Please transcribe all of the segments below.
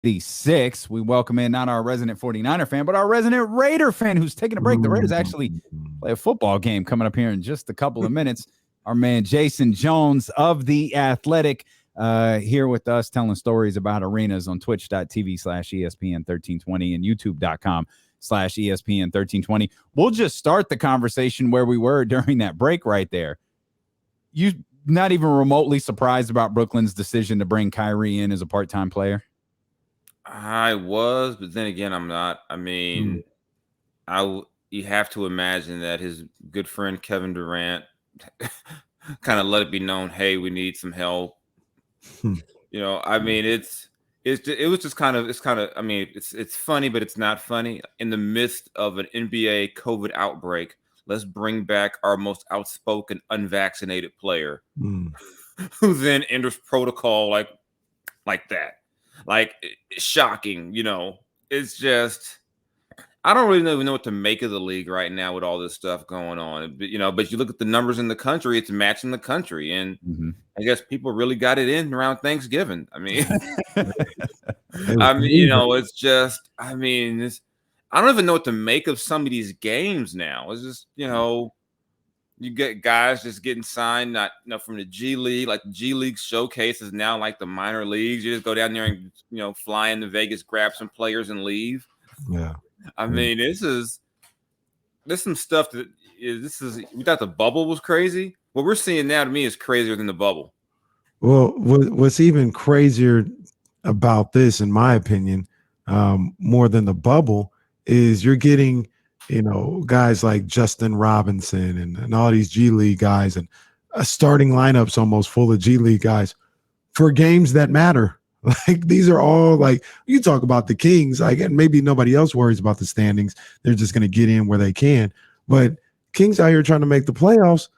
86. We welcome in not our resident 49er fan, but our resident Raider fan who's taking a break. The Raiders actually play a football game coming up here in just a couple of minutes. Our man Jason Jones of The Athletic here with us telling stories about arenas on twitch.tv/ESPN1320 and youtube.com/ESPN1320. We'll just start the conversation where we were during that break right there. You not even remotely surprised about Brooklyn's decision to bring Kyrie in as a part-time player? I was, but then again, I'm not. I mean, you have to imagine that his good friend Kevin Durant kind of let it be known, hey, we need some help. I mean, it was just kind of, I mean, it's funny, but it's not funny. In the midst of an NBA COVID outbreak, let's bring back our most outspoken unvaccinated player who then enters protocol like that. Like, shocking, it's just, I don't really even know what to make of the league right now with all this stuff going on. But you look at the numbers in the country, it's matching the country. And I guess people really got it in around Thanksgiving. I mean, it's just, I don't even know what to make of some of these games now. It's just, you get guys just getting signed, not from the G League. Like the G League showcase is now like the minor leagues. You just go down there and fly into Vegas, grab some players, and leave. Yeah, I mean, there's some stuff that we thought the bubble was crazy. What we're seeing now to me is crazier than the bubble. Well, what's even crazier about this, in my opinion, more than the bubble, is you're getting guys like Justin Robinson and all these G League guys and a starting lineups almost full of G League guys for games that matter. Like, these are all, like, you talk about the Kings, like, and maybe nobody else worries about the standings. They're just going to get in where they can. But Kings out here trying to make the playoffs,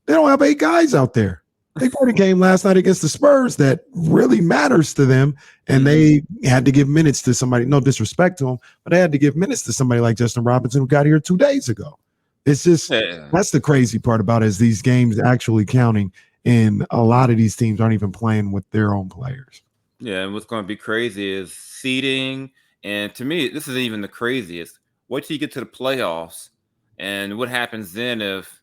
they don't have 8 guys out there. They played a game last night against the Spurs that really matters to them, and they had to give minutes to somebody. No disrespect to them, but they had to give minutes to somebody like Justin Robinson who got here 2 days ago. It's just that's the crazy part about it, is these games actually counting, and a lot of these teams aren't even playing with their own players. Yeah, and what's going to be crazy is seeding, and to me, this is even the craziest. Wait till you get to the playoffs, and what happens then if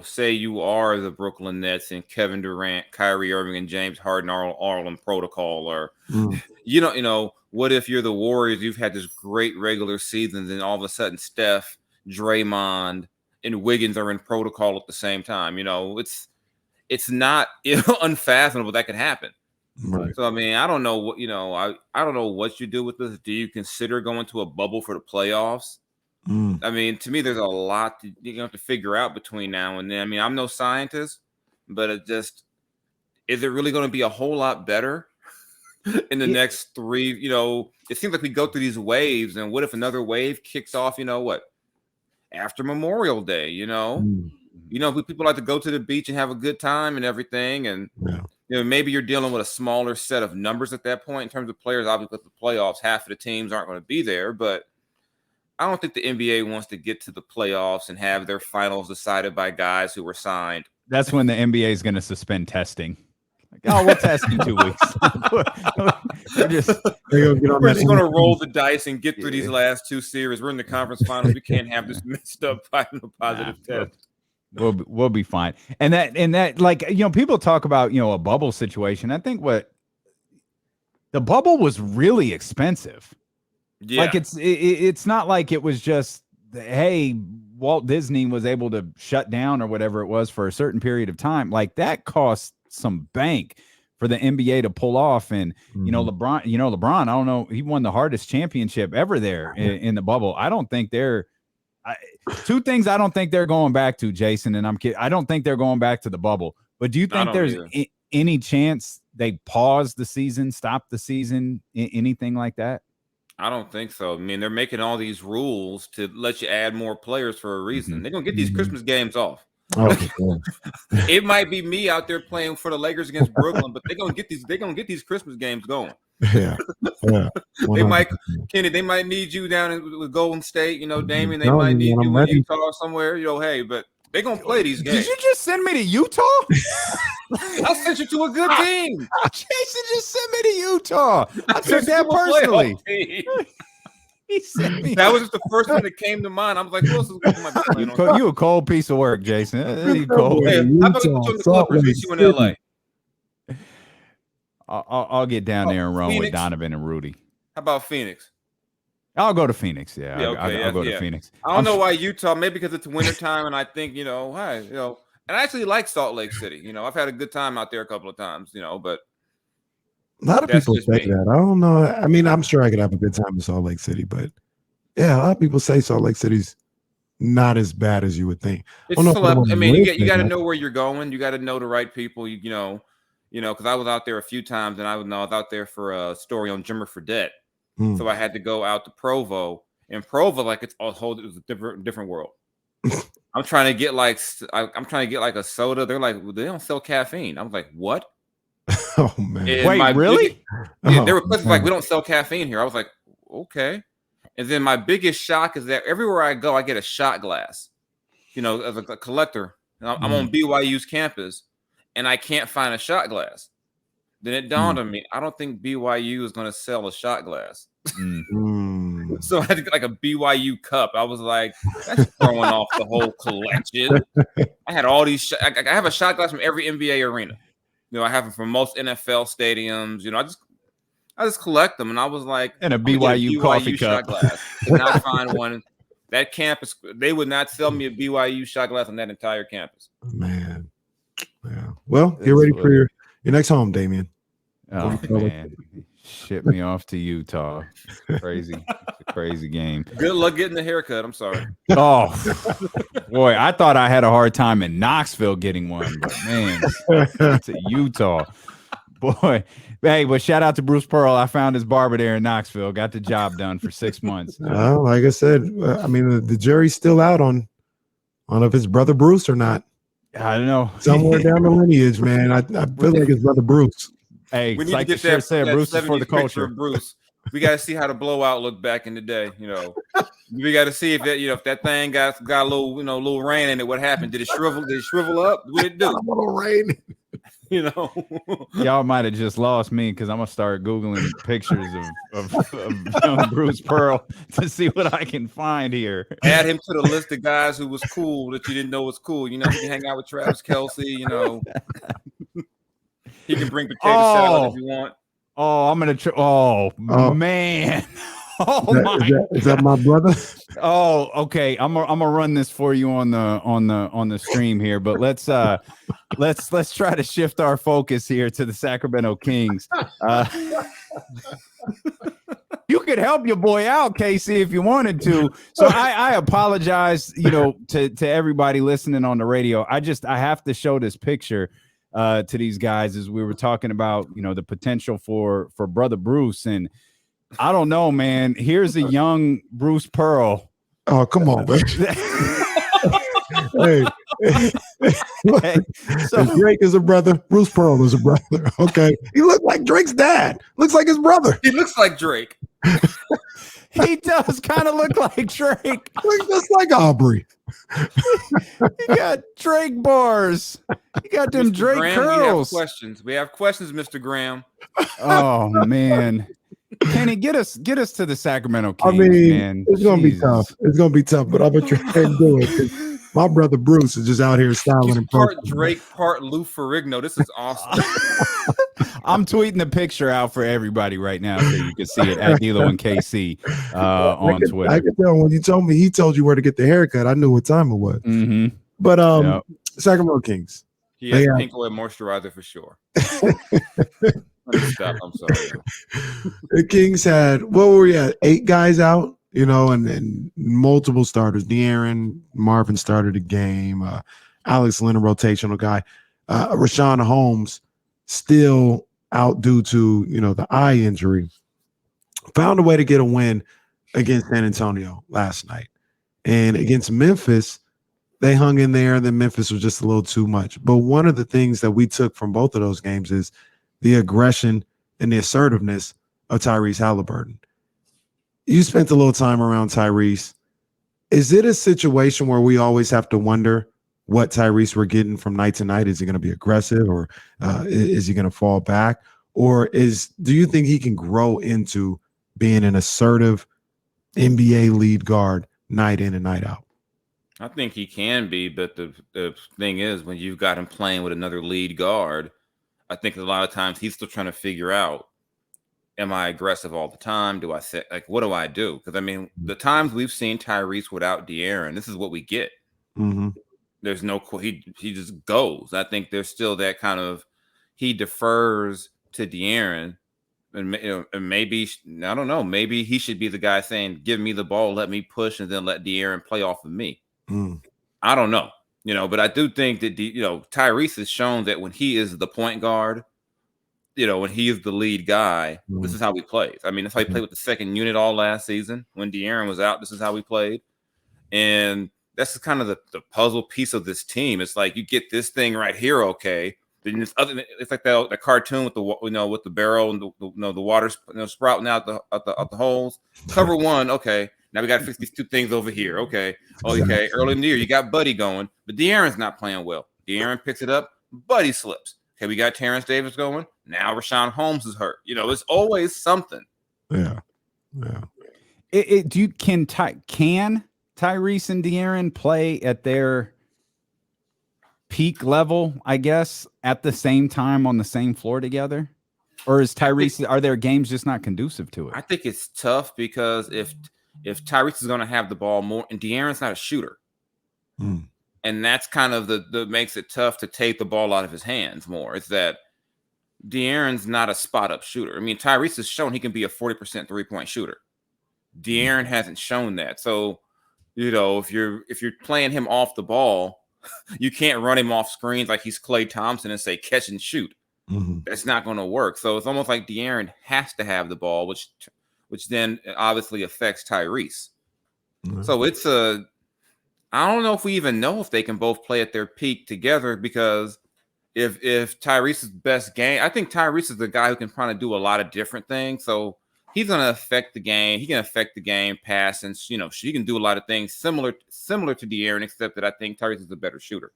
say you are the Brooklyn Nets and Kevin Durant, Kyrie Irving, and James Harden are all in protocol, or what if you're the Warriors? You've had this great regular season, then all of a sudden Steph, Draymond, and Wiggins are in protocol at the same time. It's not unfathomable that could happen. Right. So I mean, I don't know what I don't know what you do with this. Do you consider going to a bubble for the playoffs? I mean, to me, there's a lot you have to figure out between now and then. I mean, I'm no scientist, but is it really going to be a whole lot better in the next 3? It seems like we go through these waves, and what if another wave kicks off? After Memorial Day? People like to go to the beach and have a good time and everything, and maybe you're dealing with a smaller set of numbers at that point in terms of players. Obviously, with the playoffs, half of the teams aren't going to be there, but I don't think the NBA wants to get to the playoffs and have their finals decided by guys who were signed. That's when the NBA is going to suspend testing. Like, we'll test in 2 weeks. We're just going to roll the dice and get through these last 2 series. We're in the conference finals. We can't have this messed up final positive test. We'll be fine. And that like, people talk about, a bubble situation. I think the bubble was really expensive. Yeah. Like it's not like it was just, hey, Walt Disney was able to shut down or whatever it was for a certain period of time. Like, that cost some bank for the NBA to pull off. And, LeBron, I don't know, he won the hardest championship ever there in the bubble. I don't think two things I don't think they're going back to, Jason, and I'm kidding. I don't think they're going back to the bubble. But do you think there's any chance they pause the season, stop the season, anything like that? I don't think so. I mean, they're making all these rules to let you add more players for a reason. They're going to get these Christmas games off. It might be me out there playing for the Lakers against Brooklyn, but they're going to get these Christmas games going. Yeah. They might need you down with Golden State, Damian. They might need you in Utah somewhere, hey, but They're gonna play these games. Did you just send me to Utah? I sent you to a good team. Jason just sent me to Utah. I took that personally. He sent me. That was just the first one that came to mind. I was like, who else is going to You a cold piece of work, Jason. You cold. Hey, how about you the Clippers? You in LA? I'll get down there and run Phoenix? with Donovan and Rudy. How about Phoenix? I'll go to Phoenix. Yeah, okay, I'll go to Phoenix. I don't know why Utah. Maybe because it's wintertime, and I think and I actually like Salt Lake City. I've had a good time out there a couple of times. But a lot of people say that. I don't know. I mean, I'm sure I could have a good time in Salt Lake City, but yeah, a lot of people say Salt Lake City's not as bad as you would think. It's I mean, you got to know where you're going. You got to know the right people. Because I was out there a few times, and I was out there for a story on Jimmer Fredette. So I had to go out to Provo, and Provo, like it was a different world. I'm trying to get like a soda. They're like, well, they don't sell caffeine. I was like, what? Oh man! And wait, really? There were places like, we don't sell caffeine here. I was like, okay. And then my biggest shock is that everywhere I go, I get a shot glass. As a collector, I'm on BYU's campus, and I can't find a shot glass. Then it dawned on me, I don't think BYU is going to sell a shot glass. So I had to get like a BYU cup. I was like, that's throwing off the whole collection. I had all these. I have a shot glass from every NBA arena. I have them from most NFL stadiums. I just collect them, and I was like, and a BYU coffee shot cup. Glass. Could not find one. That campus, they would not sell me a BYU shot glass on that entire campus. Man, yeah. Well, get ready for your next home, Damien. Oh man, ship me off to Utah. Crazy, it's a crazy game. Good luck getting the haircut. I'm sorry. Oh boy, I thought I had a hard time in Knoxville getting one, but man, it's Utah. Boy, hey, but shout out to Bruce Pearl. I found his barber there in Knoxville. Got the job done for 6 months. Well, like I said, I mean the jury's still out on if it's brother Bruce or not. I don't know. Somewhere down the lineage, man. I feel like it's brother Bruce. Hey, we need like to get that Bruce is for the culture. Of Bruce. We got to see how the blowout looked back in the day. We got to see if that if that thing got a little little rain in it. What happened? Did it shrivel? Did it shrivel up? What did it do? A little rain. Y'all might have just lost me because I'm gonna start googling pictures of young Bruce Pearl to see what I can find here. Add him to the list of guys who was cool that you didn't know was cool. He can hang out with Travis Kelce. He can bring potato salad if you want. Oh, I'm gonna man. Is that my brother? Oh, okay. I'm gonna run this for you on the stream here, but let's try to shift our focus here to the Sacramento Kings. You could help your boy out, Casey, if you wanted to. So I apologize, to everybody listening on the radio. I have to show this picture to these guys as we were talking about, the potential for brother Bruce. And I don't know, man. Here's a young Bruce Pearl. Oh, come on, man. Hey, so Drake is a brother. Bruce Pearl is a brother. Okay. He looks like Drake's dad. Looks like his brother. He looks like Drake. He does kind of look like Drake. Looks just like Aubrey. He got Drake bars. He got them Mr. Drake Graham, curls. We have questions, Mr. Graham. Oh man. Kenny, get us to the Sacramento Kings, I mean, man. It's gonna be tough. It's gonna be tough, but I'm gonna try and do it. My brother Bruce is just out here styling and part Drake, part Lou Ferrigno. This is awesome. I'm tweeting the picture out for everybody right now so you can see it at D'Lo and KC on Twitter. I can tell when you told me he told you where to get the haircut. I knew what time it was. Mm-hmm. But Sacramento Kings. He has pink oil moisturizer for sure. Stop. I'm sorry. The Kings had, what were we at? 8 guys out, and multiple starters. DeAaron, Marvin started the game. Alex Lynn, a rotational guy. Rashawn Holmes still out due to, the eye injury. Found a way to get a win against San Antonio last night. And against Memphis, they hung in there. Then Memphis was just a little too much. But one of the things that we took from both of those games is the aggression and the assertiveness of Tyrese Haliburton. You spent a little time around Tyrese. Is it a situation where we always have to wonder, what Tyrese we're getting from night to night? Is he going to be aggressive, or is he going to fall back? Or do you think he can grow into being an assertive NBA lead guard night in and night out? I think he can be, but the thing is, when you've got him playing with another lead guard, I think a lot of times he's still trying to figure out, am I aggressive all the time? Do I say, like, what do I do? Because, I mean, the times we've seen Tyrese without DeAaron, this is what we get. Mm-hmm. There's no, he just goes. I think there's still that kind of, he defers to DeAaron. And maybe, I don't know, maybe he should be the guy saying, give me the ball, let me push, and then let DeAaron play off of me. I don't know, but I do think that, Tyrese has shown that when he is the point guard, when he is the lead guy, this is how he plays. I mean, that's how he played with the second unit all last season. When DeAaron was out, this is how we played. And that's kind of the puzzle piece of this team. It's like, you get this thing right here, okay. Then it's like the cartoon with the with the barrel and the water sprouting out the holes. Cover one, okay. Now we got to fix these two things over here, okay. Okay, early in the year you got Buddy going, but DeAaron's not playing well. DeAaron picks it up, Buddy slips. Okay, we got Terrence Davis going. Now Rashawn Holmes is hurt. It's always something. Yeah. Can Tyrese and DeAaron play at their peak level, I guess, at the same time on the same floor together? Or are their games just not conducive to it? I think it's tough because if Tyrese is going to have the ball more, and DeAaron's not a shooter, and that's kind of the makes it tough to take the ball out of his hands more. It's that DeAaron's not a spot up shooter. I mean, Tyrese has shown he can be a 40% 3-point shooter. DeAaron hasn't shown that. So, if you're playing him off the ball, you can't run him off screens like he's Klay Thompson and say catch and shoot. That's not going to work. So it's almost like DeAaron has to have the ball, which then obviously affects Tyrese. So it's I don't know if we even know if they can both play at their peak together, because if Tyrese's best game, I think Tyrese is the guy who can kind of do a lot of different things. So he's going to affect the game. He can affect the game, pass, and he can do a lot of things similar to DeAaron, except that I think Tyrese is a better shooter.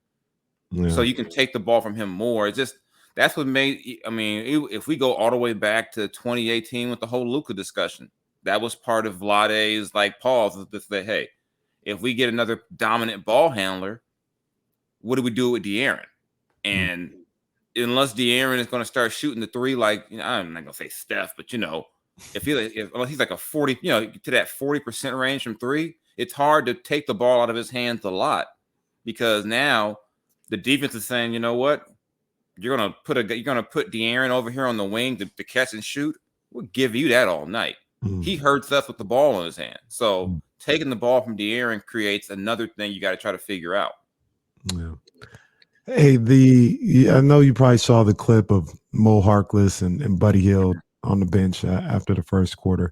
So you can take the ball from him more. It's just that's what made. I mean, if we go all the way back to 2018 with the whole Luka discussion, that was part of Vlade's pause to say, hey, if we get another dominant ball handler, what do we do with DeAaron? And unless DeAaron is going to start shooting the three, I'm not going to say Steph, but if he's like a 40, to that 40% range from three, it's hard to take the ball out of his hands a lot, because now the defense is saying, you know what, you're gonna put DeAaron over here on the wing to catch and shoot. We'll give you that all night. He hurts us with the ball in his hand. So taking the ball from DeAaron creates another thing you got to try to figure out. Yeah. Hey, I know you probably saw the clip of Moe Harkless and Buddy Hield on the bench after the first quarter.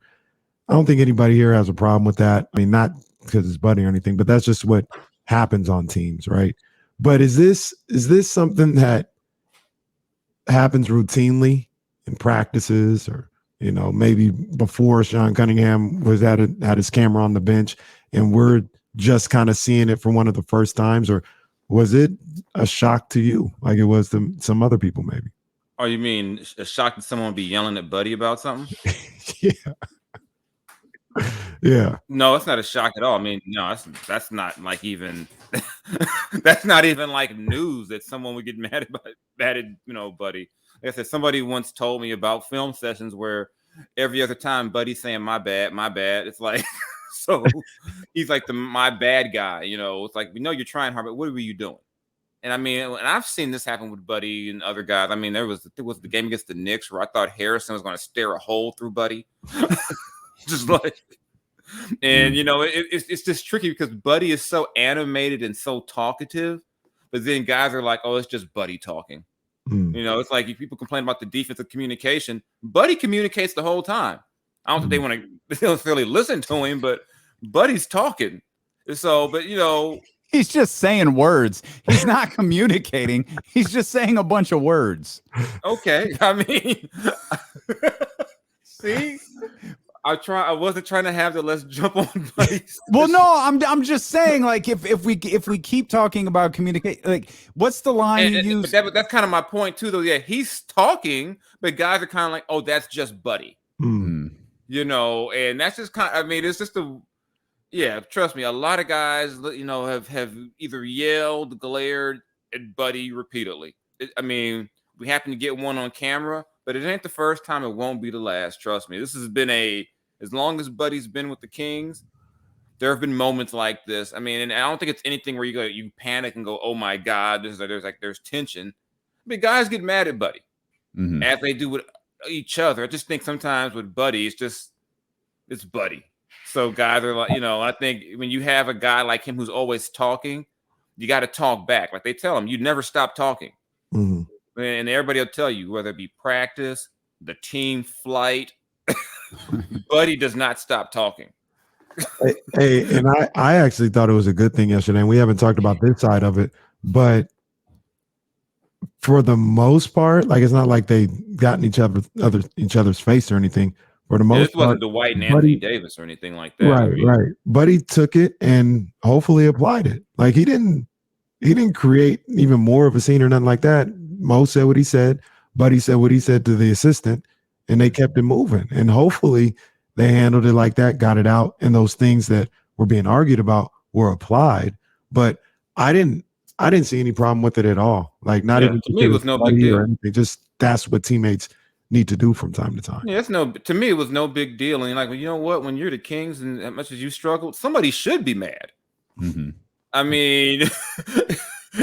I don't think anybody here has a problem with that. I mean, not because it's Buddy or anything, but that's just what happens on teams, right? But is this something that happens routinely in practices, or maybe before Sean Cunningham was had his camera on the bench and we're just kind of seeing it for one of the first times? Or was it a shock to you like it was to some other people maybe? Oh, you mean a shock that someone would be yelling at Buddy about something? Yeah. No, it's not a shock at all. I mean, no, that's not even that's not even news that someone would get mad at Buddy. Like I said, somebody once told me about film sessions where every other time Buddy's saying my bad. It's like, so he's like my bad guy. It's like, we know you're trying hard, but what were you doing? And I mean, and I've seen this happen with Buddy and other guys. I mean, there was the game against the Knicks where I thought Harrison was going to stare a hole through Buddy. Just and it's just tricky because Buddy is so animated and so talkative, but then guys are like, oh, it's just Buddy talking. It's like if people complain about the defensive communication, Buddy communicates the whole time. I don't think they want to necessarily listen to him, but Buddy's talking. So, but he's just saying words. He's not communicating. He's just saying a bunch of words. Okay. I mean, see, I wasn't trying to have the let's jump on Buddy's. Well, no, I'm just saying, like, if we keep talking about communicate, like, what's the line you use? But that's kind of my point too, though. Yeah, he's talking, but guys are kind of like, oh, that's just Buddy. You know, and that's just kind of, I mean, it's just trust me, a lot of guys, you know, have either yelled, glared at Buddy repeatedly. I mean, we happen to get one on camera, but it ain't the first time. It won't be the last. Trust me. This has been as long as Buddy's been with the Kings, there have been moments like this. I mean, and I don't think it's anything where you panic and go, oh my God, there's tension. I mean, guys get mad at Buddy as they do with each other. I just think sometimes with Buddy, it's Buddy. So guys are like, you know, I think when you have a guy like him who's always talking, you got to talk back. Like they tell him, you never stop talking. And everybody will tell you, whether it be practice, the team flight, Buddy does not stop talking. Hey, and I actually thought it was a good thing yesterday, and we haven't talked about this side of it, but for the most part, like it's not like they got in each other's face or anything. For the most this wasn't part, Dwight and Anthony Davis or anything like that. Right, right. Buddy took it and hopefully applied it. Like he didn't create even more of a scene or nothing like that. Moe said what he said. Buddy said what he said to the assistant, and they kept it moving. And hopefully they handled it like that, got it out, and those things that were being argued about were applied. But I didn't see any problem with it at all. Like not even to me, it was no big deal. Or anything. Just that's what teammates need to do from time to time. Yeah, to me, it was no big deal. And like, well, you know what? When you're the Kings and as much as you struggled, somebody should be mad. I mean,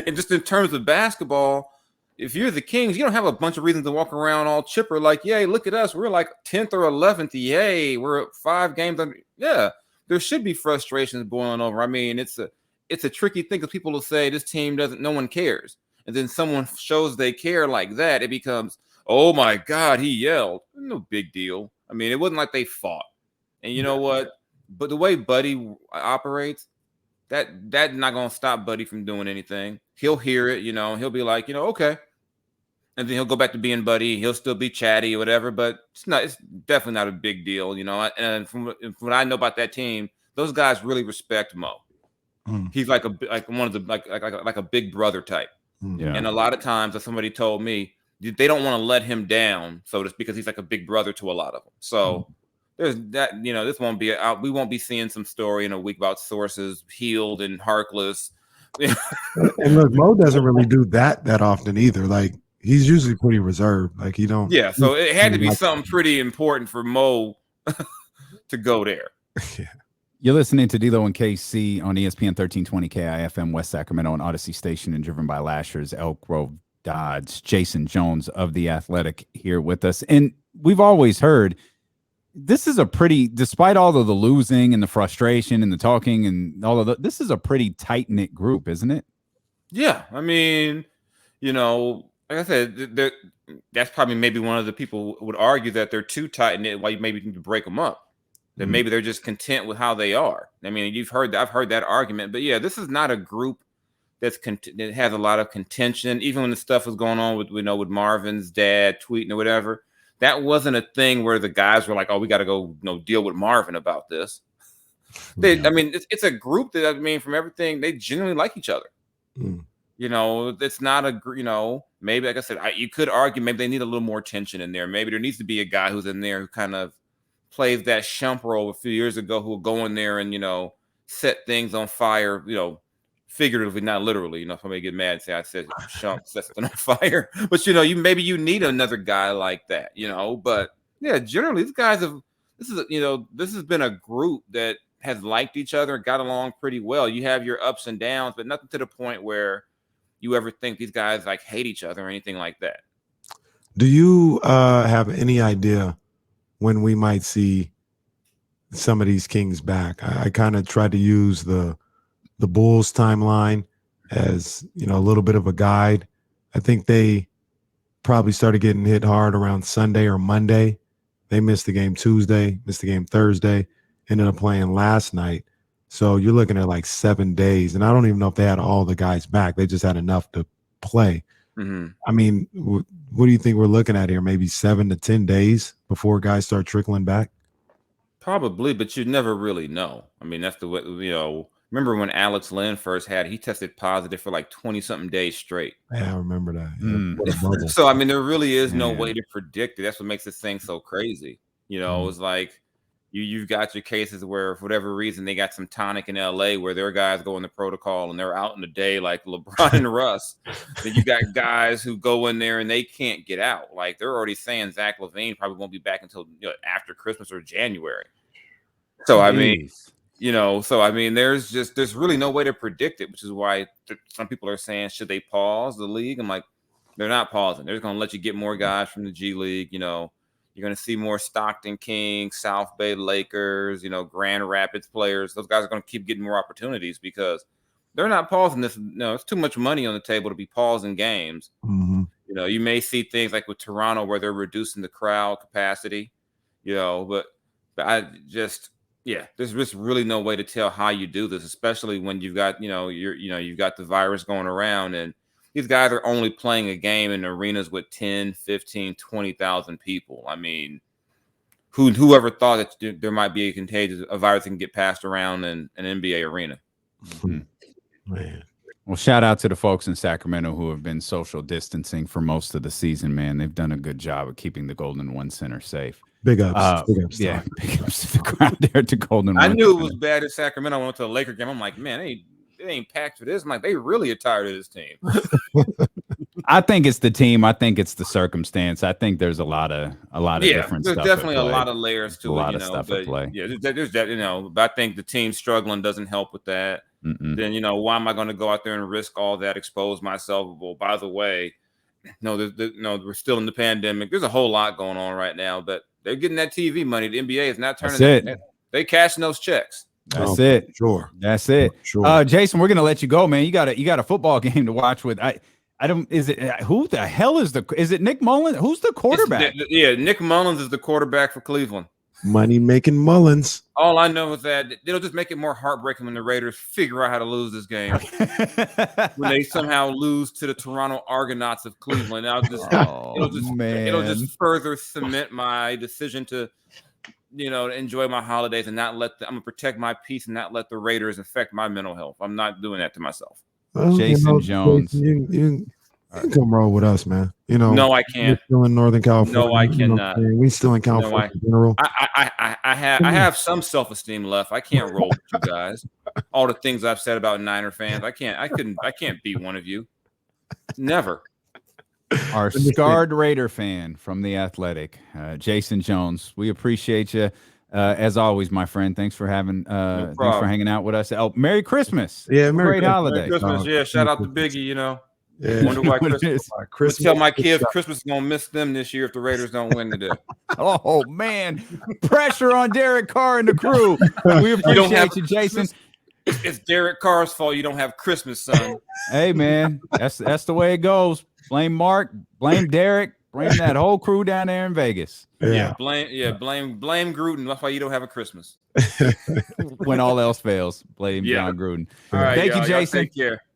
and just in terms of basketball, if you're the Kings, you don't have a bunch of reasons to walk around all chipper like, yay, look at us. We're like 10th or 11th. Yay, we're 5 games under. Yeah, there should be frustrations boiling over. I mean, it's a tricky thing because people will say this team no one cares. And then someone shows they care like that. It becomes, oh my God, he yelled. No big deal. I mean, it wasn't like they fought. And you know what? But the way Buddy operates, that's not going to stop Buddy from doing anything. He'll hear it, you know, he'll be like, you know, okay. And then he'll go back to being Buddy. He'll still be chatty or whatever, but it's definitely not a big deal, you know. And from what I know about that team, those guys really respect Moe. He's like one of the like a big brother type. Yeah. And a lot of times, as somebody told me, they don't want to let him down, so just because he's like a big brother to a lot of them. So there's that, you know, this won't be out. We won't be seeing some story in a week about sources, Hield and Harkless. And look, Moe doesn't really do that often either. Like he's usually pretty reserved. Like he don't. Yeah, so it had to be something pretty important for Moe to go there. Yeah. You're listening to D-Lo and KC on ESPN 1320 KIFM West Sacramento and Odyssey Station and driven by Lashers, Elk Grove Dodge. Jason Jones of The Athletic here with us. And we've always heard this is a pretty, despite all of the losing and the frustration and the talking and all of this is a pretty tight-knit group, isn't it? Yeah. I mean, you know, like I said, that's probably maybe one of the people would argue that they're too tight-knit, why you maybe need to break them up. That maybe they're just content with how they are. I mean, I've heard that argument, but yeah, this is not a group that has a lot of contention. Even when the stuff was going on with Marvin's dad tweeting or whatever, that wasn't a thing where the guys were like, "Oh, we got to go, deal with Marvin about this." I mean, it's a group that, I mean, from everything, they genuinely like each other. You know, it's not maybe, like I said, you could argue maybe they need a little more tension in there. Maybe there needs to be a guy who's in there who kind of plays that Shump role a few years ago, who will go in there and, set things on fire, figuratively, not literally. Somebody get mad and say I said Shump set something on fire. But, maybe you need another guy like that, But, yeah, generally, these guys this has been a group that has liked each other, got along pretty well. You have your ups and downs, but nothing to the point where you ever think these guys, like, hate each other or anything like that. Do you have any idea when we might see some of these Kings back? I kind of tried to use the Bulls timeline as, a little bit of a guide. I think they probably started getting hit hard around Sunday or Monday. They missed the game Tuesday, missed the game Thursday, ended up playing last night. So you're looking at like 7 days. And I don't even know if they had all the guys back. They just had enough to play. I mean, what do you think we're looking at here? Maybe 7 to 10 days before guys start trickling back? Probably, but you'd never really know. I mean, that's the way, remember when Alex Lynn first he tested positive for like 20-something days straight. Yeah, I remember that. Yeah, so, I mean, there really is no way to predict it. That's what makes this thing so crazy. It's like you've got your cases where, for whatever reason, they got some tonic in LA where their guys go in the protocol and they're out in the day like LeBron and Russ. Then you got guys who go in there and they can't get out. Like, they're already saying Zach LaVine probably won't be back until after Christmas or January. So, I mean, there's really no way to predict it, which is why some people are saying, should they pause the league? I'm like, they're not pausing. They're just going to let you get more guys from the G League. You're going to see more Stockton Kings, South Bay Lakers, Grand Rapids players. Those guys are going to keep getting more opportunities because they're not pausing this. No, it's too much money on the table to be pausing games. Mm-hmm. You may see things like with Toronto where they're reducing the crowd capacity, but I just, there's just really no way to tell how you do this, especially when you've got, you've got the virus going around and these guys are only playing a game in arenas with 10, 15, 20,000 people. I mean, whoever thought that there might be a virus that can get passed around in an NBA arena? Mm-hmm. Man. Well, shout out to the folks in Sacramento who have been social distancing for most of the season, man. They've done a good job of keeping the Golden One Center safe. Big ups. Big ups to the crowd there to Golden One. I knew it was bad in Sacramento. I went to a Laker game. I'm like, man, it ain't packed for this. I'm like, they really are tired of this team. I think it's the team. I think it's the circumstance. I think there's a lot of different stuff. There's definitely a lot of layers to it. A lot of stuff at play. Yeah, there's that, but I think the team struggling doesn't help with that. Mm-mm. Then, why am I going to go out there and risk all that, expose myself? Well, by the way, we're still in the pandemic. There's a whole lot going on right now, but they're getting that TV money. The NBA is not turning it. They cashing those checks. That's it. Sure. That's it. Sure. Jason, we're gonna let you go, man. You got a football game to watch with. Who the hell is it Nick Mullins? Who's the quarterback? Nick Mullins is the quarterback for Cleveland. Money making Mullins. All I know is that it'll just make it more heartbreaking when the Raiders figure out how to lose this game. When they somehow lose to the Toronto Argonauts of Cleveland, it'll just further cement my decision to enjoy my holidays and not I'm gonna protect my peace and not let the Raiders affect my mental health. I'm not doing that to myself. Well, Jason Jones, you come roll with us, man. No, I can't. We're still in Northern California. No, I cannot. We still in California in general. I have some self-esteem left. I can't roll with you guys. All the things I've said about Niner fans, I can't be one of you. Never. Our scarred Raider fan from The Athletic, Jason Jones. We appreciate you as always, my friend. Thanks for thanks for hanging out with us. Oh, Merry Christmas! Yeah, great holiday. Merry Christmas. Shout out to Biggie. Yeah. Wonder why Christmas. Tell my kids Christmas is gonna miss them this year if the Raiders don't win today. Oh man, pressure on Derek Carr and the crew. We appreciate you, Jason. It's Derek Carr's fault you don't have Christmas, son. Hey man, that's the way it goes. Blame Mark, blame Derek, blame that whole crew down there in Vegas. Blame Gruden. That's why you don't have a Christmas. When all else fails, blame John Gruden. All right, Thank you, Jason. Take care.